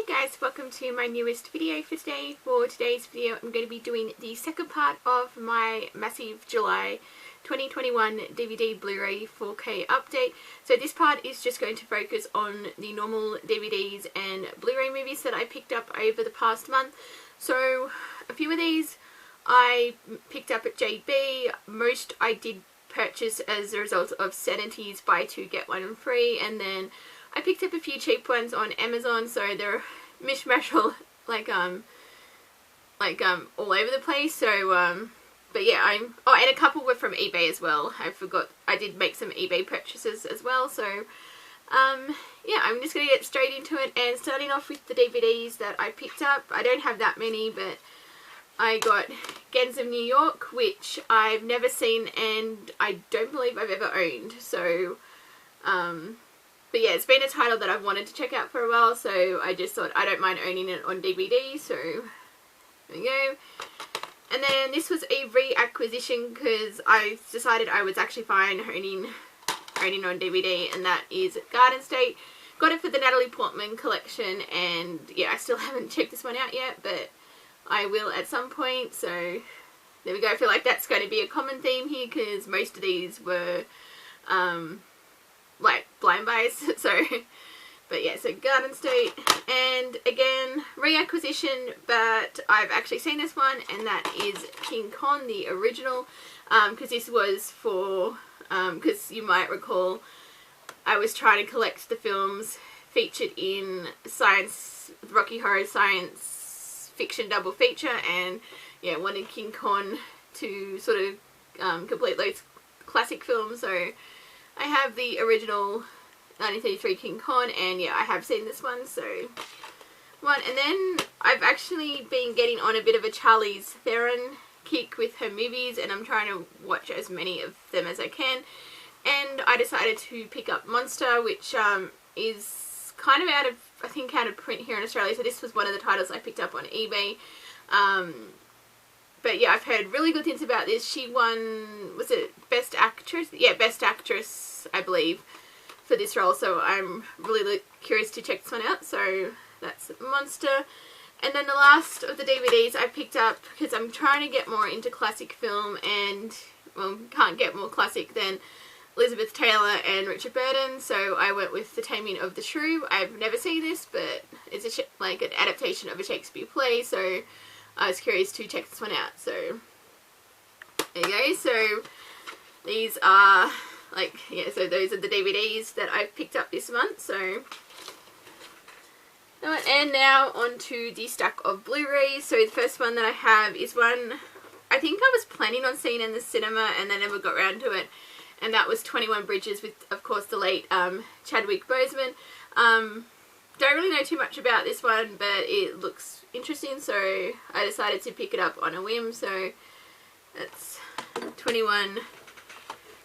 Hey guys, welcome to my newest video for today. For today's video I'm going to be doing the second part of my massive July 2021 DVD Blu-ray 4K update. So this part is just going to focus on the normal DVDs and Blu-ray movies that I picked up over the past month. So a few of these I picked up at JB, most I did purchase as a result of Sanity's buy two get one free, and then I picked up a few cheap ones on Amazon, so they're mishmash all all over the place. So but yeah, and a couple were from eBay as well. I forgot I did make some eBay purchases as well. So yeah, I'm just gonna get straight into it, and starting off with the DVDs that I picked up. I don't have that many, but I got Gangs of New York, which I've never seen and I don't believe I've ever owned. So but yeah, it's been a title that I've wanted to check out for a while, so I just thought I don't mind owning it on DVD, so there we go. And then this was a reacquisition because I decided I was actually fine owning on DVD, and that is Garden State. Got it for the Natalie Portman collection, and yeah, I still haven't checked this one out yet, but I will at some point, so there we go. I feel like that's going to be a common theme here because most of these were like blind buys. So but yeah, so Garden State, and again reacquisition, but I've actually seen this one, and that is King Kong, the original, because this was for because you might recall I was trying to collect the films featured in Rocky Horror Science Fiction double feature, and yeah, wanted King Kong to sort of complete those classic films. So I have the original 1933 King Kong, and yeah, I have seen this one, so and then I've actually been getting on a bit of a Charlize Theron kick with her movies, and I'm trying to watch as many of them as I can, and I decided to pick up Monster, which is kind of out of print here in Australia, so this was one of the titles I picked up on eBay. But yeah, I've heard really good things about this. She won, was it Best Actress? Yeah, Best Actress, I believe, for this role. So I'm really curious to check this one out. So that's Monster. And then the last of the DVDs I picked up, because I'm trying to get more into classic film, and well, can't get more classic than Elizabeth Taylor and Richard Burton. So I went with The Taming of the Shrew. I've never seen this, but it's like an adaptation of a Shakespeare play. So I was curious to check this one out. So there you go. So these are so those are the DVDs that I've picked up this month. So and now on to the stack of Blu-rays. So the first one that I have is one I think I was planning on seeing in the cinema and then never got around to it, and that was 21 Bridges with, of course, the late Chadwick Boseman. Don't really know too much about this one, but it looks interesting, so I decided to pick it up on a whim. So that's 21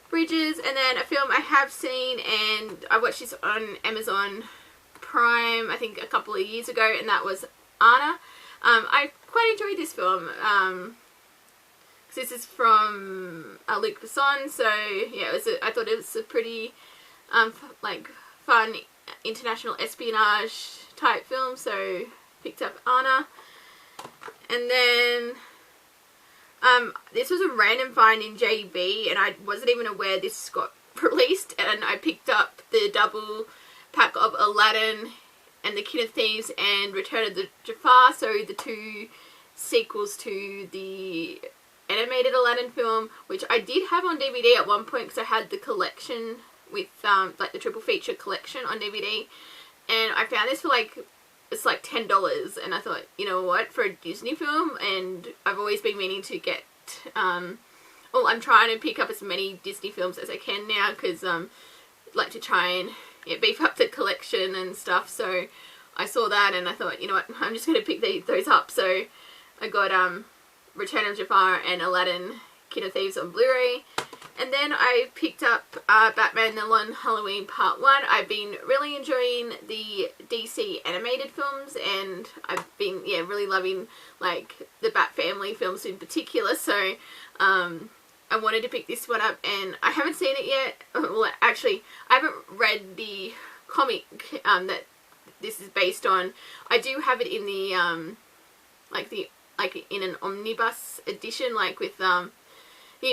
Bridges. And then a film I have seen, and I watched this on Amazon Prime I think a couple of years ago, and that was Anna. I quite enjoyed this film. This is from Luc Besson, so yeah, I thought it was a pretty fun international espionage type film, so picked up Anna. And then this was a random find in JB, and I wasn't even aware this got released, and I picked up the double pack of Aladdin and the King of Thieves and Return of the Jafar, so the two sequels to the animated Aladdin film, which I did have on DVD at one point because I had the collection with like the triple feature collection on DVD, and I found this for it's like $10, and I thought, you know what, for a Disney film, and I've always been meaning to get well, I'm trying to pick up as many Disney films as I can now, because like to try and beef up the collection and stuff. So I saw that and I thought, you know what, I'm just going to pick those up. So I got Return of Jafar and Aladdin King of Thieves on Blu-ray. And then I picked up Batman The Long Halloween Part 1. I've been really enjoying the DC animated films, and I've been really loving like the Bat Family films in particular. So I wanted to pick this one up, and I haven't seen it yet. Well, actually, I haven't read the comic that this is based on. I do have it in the like in an omnibus edition, like with him,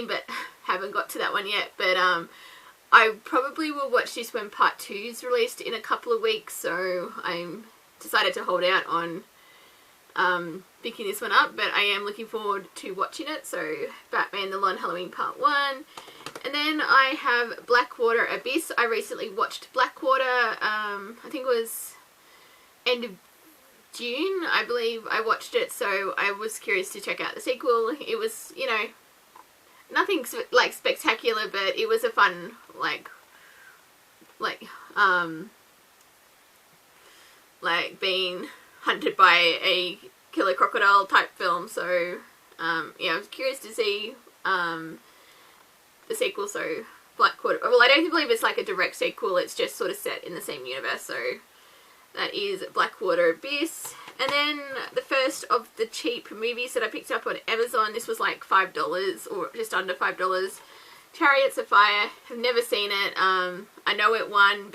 but haven't got to that one yet. But I probably will watch this when part 2 is released in a couple of weeks, so I'm decided to hold out on picking this one up, but I am looking forward to watching it. So Batman the Long Halloween Part 1. And then I have Blackwater Abyss. I recently watched Blackwater, I think it was end of June, I believe I watched it, so I was curious to check out the sequel. It was, you know, nothing like spectacular, but it was a fun, like being hunted by a killer crocodile type film. So yeah, I was curious to see the sequel. So Blackwater, well, I don't believe it's like a direct sequel, it's just sort of set in the same universe. So that is Blackwater Abyss. And then the first of the cheap movies that I picked up on Amazon, this was like $5 or just under $5. Chariots of Fire. Have never seen it. I know it won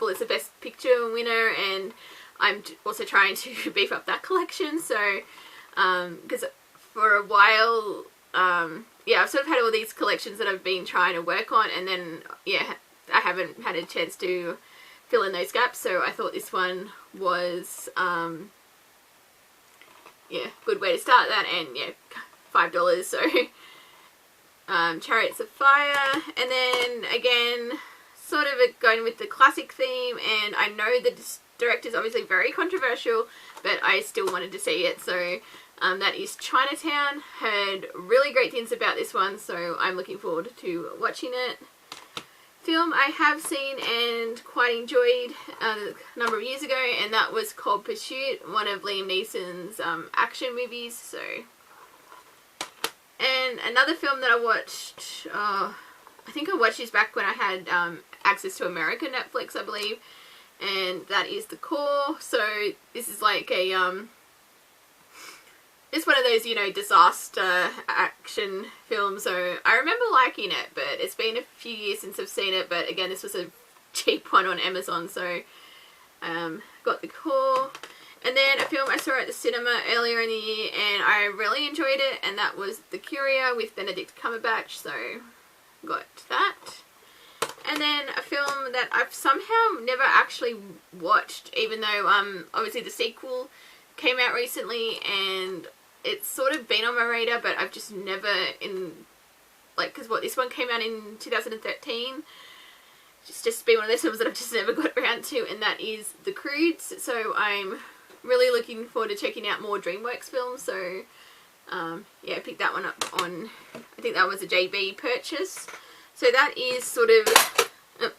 it's a Best Picture winner, and I'm also trying to beef up that collection. So because for a while, yeah, I've sort of had all these collections that I've been trying to work on, and then yeah, I haven't had a chance to fill in those gaps, so I thought this one was yeah, good way to start that. And yeah, $5, so Chariots of Fire. And then again, sort of going with the classic theme, and I know the director is obviously very controversial, but I still wanted to see it. So that is Chinatown. Heard really great things about this one, so I'm looking forward to watching it. Film I have seen and quite enjoyed a number of years ago, and that was Cold Pursuit, one of Liam Neeson's action movies. So, and another film that I watched, I think I watched this back when I had access to American Netflix, I believe, and that is The Core. So this is like a it's one of those, you know, disaster action films. So I remember liking it, but it's been a few years since I've seen it. But again, this was a cheap one on Amazon, so got The Core. And then a film I saw at the cinema earlier in the year, and I really enjoyed it, and that was The Courier with Benedict Cumberbatch. So got that. And then a film that I've somehow never actually watched, even though obviously the sequel came out recently, and it's sort of been on my radar, but I've just never because this one came out in 2013. It's just been one of those films that I've just never got around to, and that is The Croods. So I'm really looking forward to checking out more DreamWorks films. So yeah, I picked that one up on, I think that was a JB purchase. So that is sort of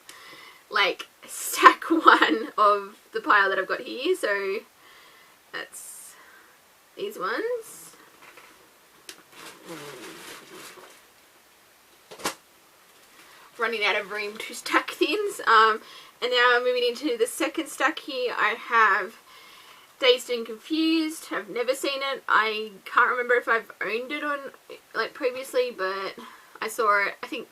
like stack 1 of the pile that I've got here. So that's these ones. Running out of room to stack things. And now moving into the second stack here, I have Dazed and Confused. I've never seen it. I can't remember if I've owned it on like previously, but I saw it. I think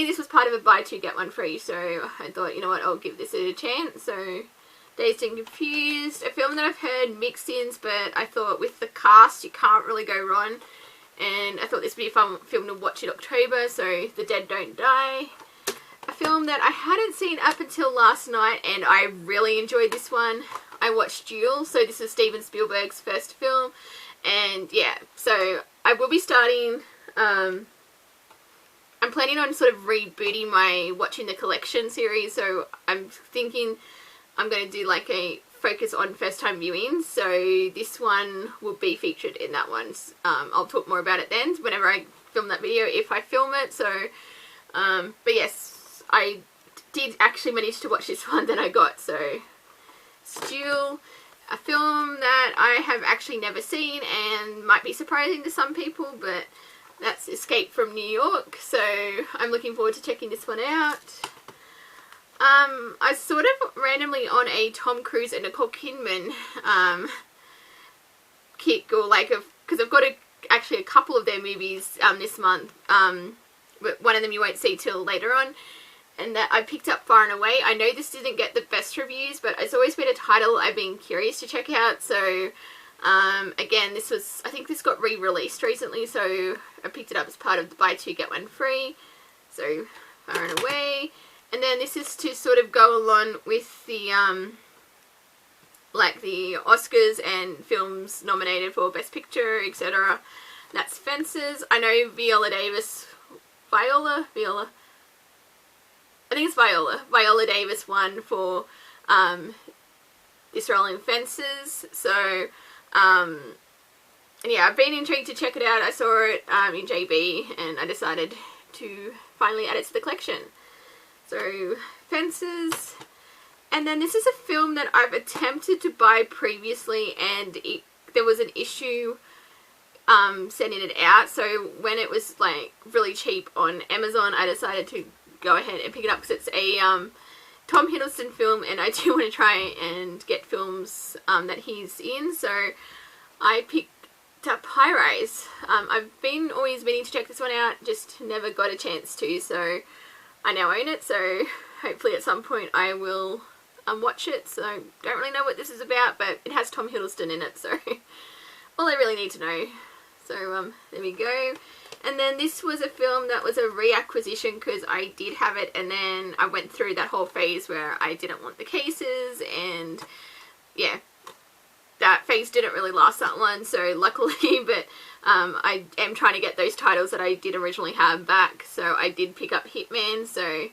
this was part of a buy 2 get 1 free, so I thought, you know what, I'll give this a chance. So Dazed and Confused, a film that I've heard mixed ins, but I thought with the cast you can't really go wrong, and I thought this would be a fun film to watch in October. So The Dead Don't Die, a film that I hadn't seen up until last night, and I really enjoyed this one. I watched Duel, so this is Steven Spielberg's first film, and yeah, so I will be starting, I'm planning on sort of rebooting my Watching the Collection series, so I'm thinking I'm going to do like a focus on first time viewings, so this one will be featured in that one. I'll talk more about it then, whenever I film that video, if I film it. So, but yes, I did actually manage to watch this one that I got. So, Duel, a film that I have actually never seen and might be surprising to some people, but that's Escape from New York, so I'm looking forward to checking this one out. I sort of randomly on a Tom Cruise and Nicole Kidman kick, or like, because I've got actually a couple of their movies this month, but one of them you won't see till later on. and that I picked up Far and Away. I know this didn't get the best reviews, but it's always been a title I've been curious to check out. So again, this was, I think this got re-released recently, so I picked it up as part of the buy two get one free. So Far and Away. And then this is to sort of go along with the like the Oscars and films nominated for Best Picture, etc. That's Fences. I know Viola, I think it's Viola Davis won for this role in Fences. So and yeah, I've been intrigued to check it out. I saw it in JB and I decided to finally add it to the collection. So Fences. And then this is a film that I've attempted to buy previously, and there was an issue sending it out. So when it was like really cheap on Amazon, I decided to go ahead and pick it up because it's a Tom Hiddleston film, and I do want to try and get films that he's in. So I picked up High Rise. I've been always meaning to check this one out, just never got a chance to. So I now own it. So hopefully at some point I will watch it. So I don't really know what this is about, but it has Tom Hiddleston in it, so all I really need to know. So there we go. And then this was a film that was a reacquisition because I did have it, and then I went through that whole phase where I didn't want the cases, and yeah, that phase didn't really last that long, so luckily, but I am trying to get those titles that I did originally have back. So I did pick up Hitman, so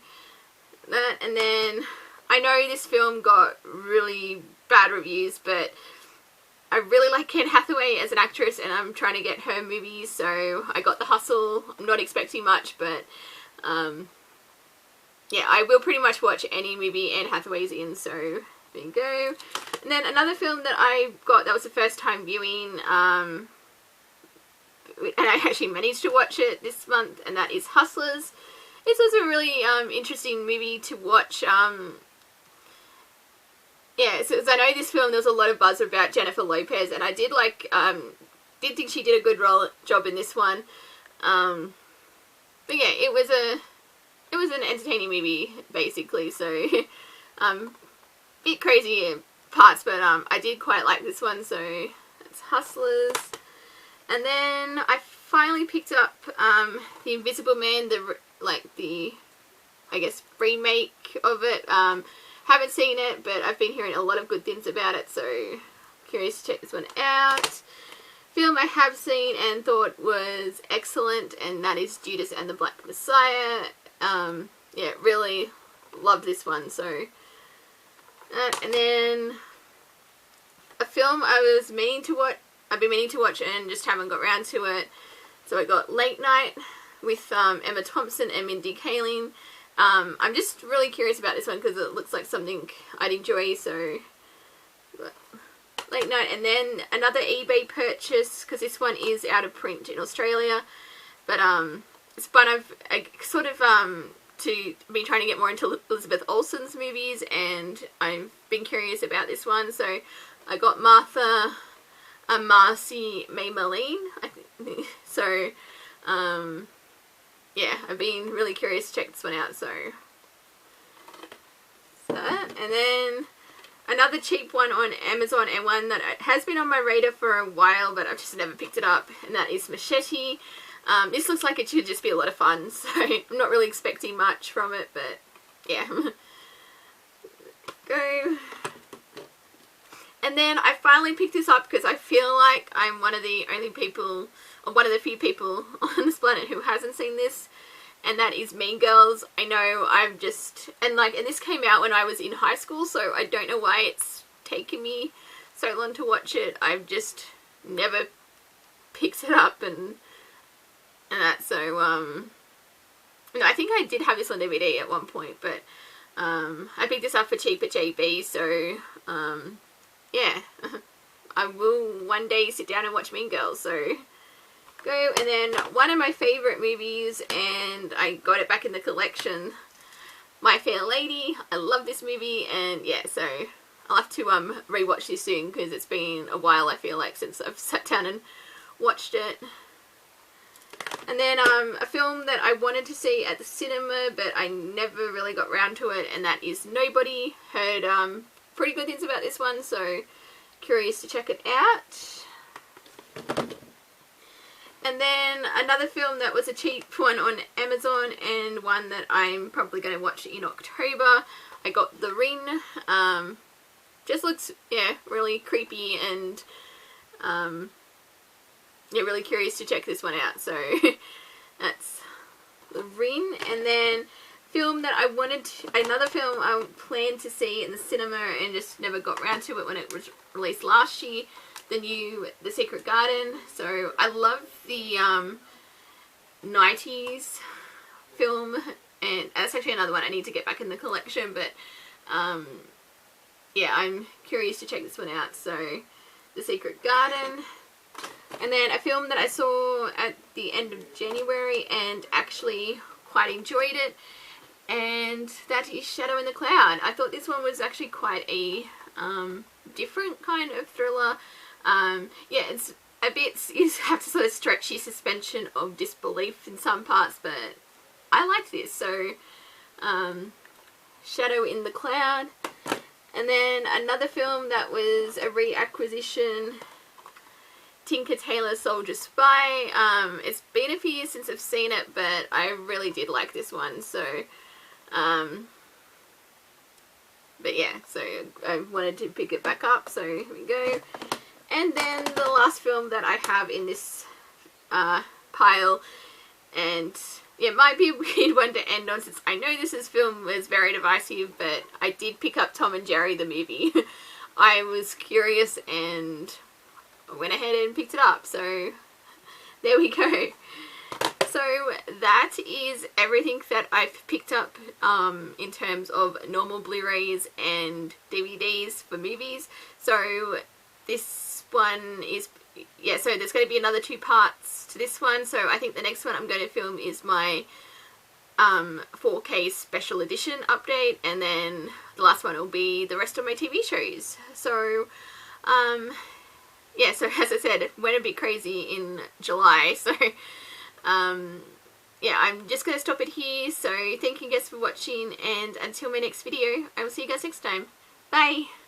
that. And then I know this film got really bad reviews, but I really like Anne Hathaway as an actress, and I'm trying to get her movies, so I got The Hustle. I'm not expecting much, but yeah, I will pretty much watch any movie Anne Hathaway's in, so there you go. And then another film that I got that was the first time viewing, and I actually managed to watch it this month, and that is Hustlers. This was a really interesting movie to watch. Yeah, so I know this film, there was a lot of buzz about Jennifer Lopez, and I did like, did think she did a good job in this one. But yeah, it was an entertaining movie, basically, so, bit crazy in parts, but, I did quite like this one, so that's Hustlers. And then I finally picked up, The Invisible Man, I guess, remake of it. Haven't seen it, but I've been hearing a lot of good things about it, so curious to check this one out. Film I have seen and thought was excellent, and that is Judas and the Black Messiah. Yeah, really loved this one, so and then a film I've been meaning to watch and just haven't got around to it. So I got Late Night with Emma Thompson and Mindy Kaling. I'm just really curious about this one because it looks like something I'd enjoy, so Late Night. And then another eBay purchase, because this one is out of print in Australia, but it's one of sort of been trying to get more into Elizabeth Olsen's movies, and I've been curious about this one, so I got Marcy May Marlene, I think. So yeah, I've been really curious to check this one out, so that. And then another cheap one on Amazon, and one that has been on my radar for a while, but I've just never picked it up, and that is Machete. This looks like it should just be a lot of fun, so I'm not really expecting much from it, but yeah. Go. And then I finally picked this up because I feel like I'm one of the few people on this planet who hasn't seen this, and that is Mean Girls. I know and this came out when I was in high school, so I don't know why it's taken me so long to watch it. I've just never picked it up and that, so I think I did have this on DVD at one point, but I picked this up for cheap at JB, so yeah, I will one day sit down and watch Mean Girls, so go. And then one of my favourite movies, and I got it back in the collection, My Fair Lady. I love this movie, and yeah, so I'll have to rewatch this soon because it's been a while, I feel like, since I've sat down and watched it. And then a film that I wanted to see at the cinema, but I never really got round to it, and that is Nobody. Heard pretty good things about this one, so curious to check it out. And then another film that was a cheap one on Amazon, and one that I'm probably going to watch in October. I got The Ring. Just looks, yeah, really creepy, and yeah, really curious to check this one out. So that's The Ring. And then film that I wanted to, another film I planned to see in the cinema and just never got round to it when it was released last year, the new The Secret Garden. So I love the 90s film, and that's actually another one I need to get back in the collection, but yeah, I'm curious to check this one out. So The Secret Garden. And then a film that I saw at the end of January and actually quite enjoyed it, and that is Shadow in the Cloud. I thought this one was actually quite a different kind of thriller. Yeah, it's a bit, you have to sort of stretch your suspension of disbelief in some parts, but I liked this. So Shadow in the Cloud. And then another film that was a reacquisition, Tinker Tailor Soldier Spy. It's been a few years since I've seen it, but I really did like this one. So but yeah, so I wanted to pick it back up, so here we go. And then the last film that I have in this pile, and yeah, it might be a weird one to end on since I know this film was very divisive, but I did pick up Tom and Jerry the movie. I was curious and went ahead and picked it up, so there we go. So that is everything that I've picked up in terms of normal Blu-rays and DVDs for movies. So this one is, yeah, so there's going to be another 2 parts to this one. So I think the next one I'm going to film is my 4K special edition update, and then the last one will be the rest of my TV shows. So yeah, so as I said, it went a bit crazy in July, so yeah, I'm just going to stop it here. So thank you guys for watching, and until my next video, I will see you guys next time. Bye!